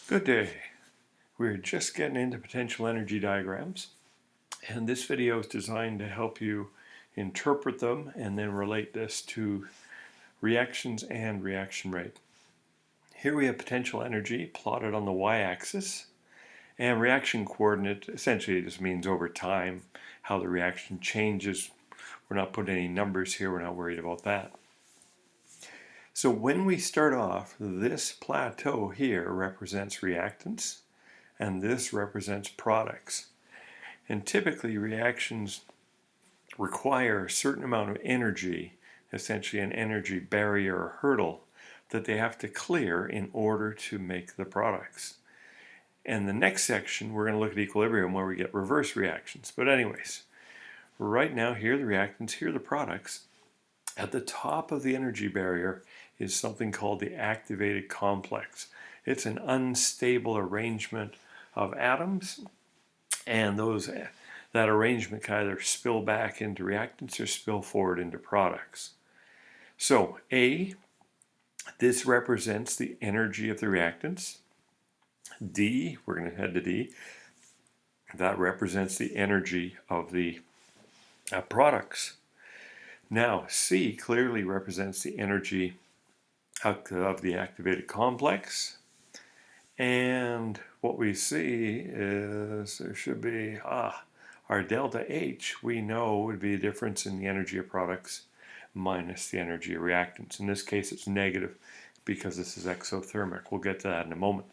Good day. We're just getting into potential energy diagrams, and this video is designed to help you interpret them and then relate this to reactions and reaction rate. Here we have potential energy plotted on the y-axis, and reaction coordinate essentially just means over time how the reaction changes. We're not putting any numbers here, we're not worried about that. So when we start off, this plateau here represents reactants, and this represents products. And typically reactions require a certain amount of energy, essentially an energy barrier or hurdle, that they have to clear in order to make the products. And the next section, we're going to look at equilibrium where we get reverse reactions. But anyways, right now here are the reactants, here are the products. At the top of the energy barrier is something called the activated complex. It's an unstable arrangement of atoms, and that arrangement can either spill back into reactants or spill forward into products. So A, this represents the energy of the reactants. D, we're going to head to D, that represents the energy of the products. Now C clearly represents the energy of the activated complex, and what we see is there should be our delta H, we know, would be a difference in the energy of products minus the energy of reactants. In this case it's negative because this is exothermic. We'll get to that in a moment.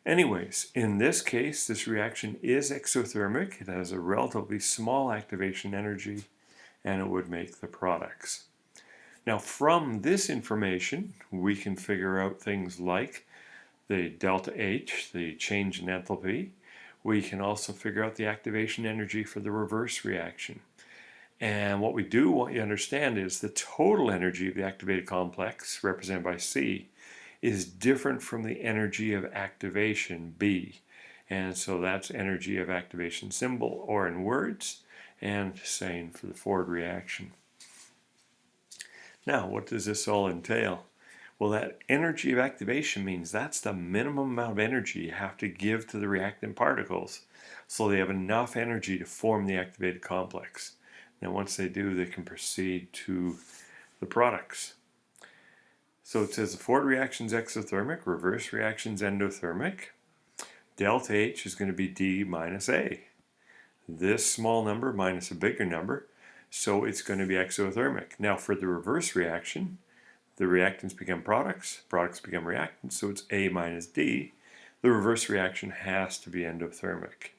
Anyways, in this case this reaction is exothermic. It has a relatively small activation energy and it would make the products. Now from this information we can figure out things like the delta H, the change in enthalpy. We can also figure out the activation energy for the reverse reaction. And what we do want you to understand is the total energy of the activated complex, represented by C, is different from the energy of activation, B. And so that's energy of activation symbol or in words, and same for the forward reaction. Now, what does this all entail? Well, that energy of activation means that's the minimum amount of energy you have to give to the reactant particles so they have enough energy to form the activated complex. Now, once they do, they can proceed to the products. So it says the forward reaction is exothermic, reverse reaction is endothermic. Delta H is going to be D minus A. This small number minus a bigger number, so it's going to be exothermic. Now for the reverse reaction, the reactants become products, products become reactants, so it's A minus D. The reverse reaction has to be endothermic.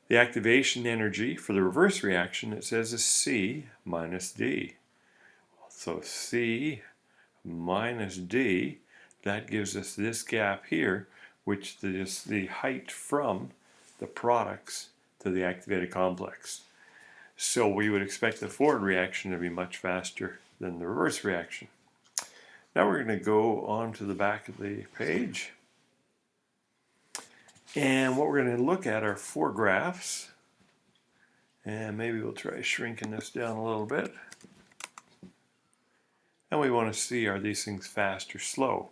The activation energy for the reverse reaction, it says, is C minus D. So C minus D, that gives us this gap here, which is the height from the products to the activated complex. So we would expect the forward reaction to be much faster than the reverse reaction. Now we're going to go on to the back of the page. And what we're going to look at are four graphs. And maybe we'll try shrinking this down a little bit. And we want to see, are these things fast or slow?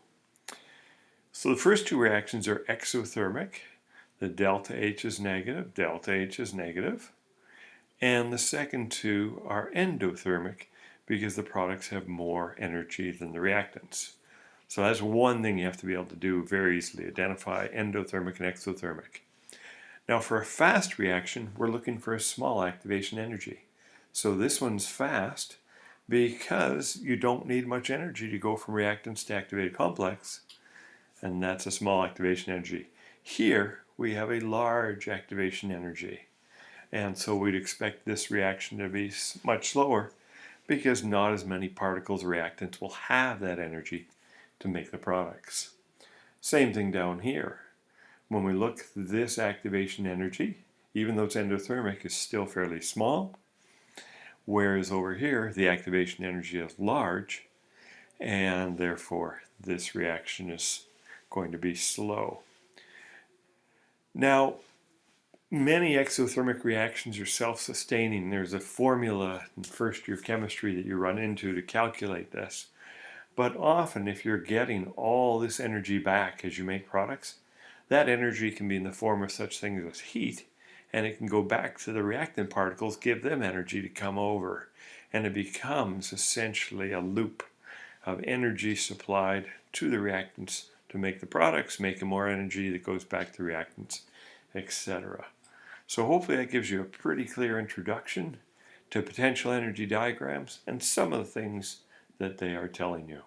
So the first two reactions are exothermic. The delta H is negative, delta H is negative. And the second two are endothermic because the products have more energy than the reactants. So that's one thing you have to be able to do very easily, identify endothermic and exothermic. Now for a fast reaction, we're looking for a small activation energy. So this one's fast because you don't need much energy to go from reactants to activated complex, and that's a small activation energy. Here we have a large activation energy, and so we'd expect this reaction to be much slower because not as many particles or reactants will have that energy to make the products. Same thing down here. When we look, this activation energy, even though it's endothermic, is still fairly small, whereas over here the activation energy is large, and therefore this reaction is going to be slow. Now, many exothermic reactions are self-sustaining. There's a formula in first year chemistry that you run into to calculate this. But often, if you're getting all this energy back as you make products, that energy can be in the form of such things as heat, and it can go back to the reactant particles, give them energy to come over, and it becomes essentially a loop of energy supplied to the reactants to make the products, making more energy that goes back to reactants, etc. So hopefully that gives you a pretty clear introduction to potential energy diagrams and some of the things that they are telling you.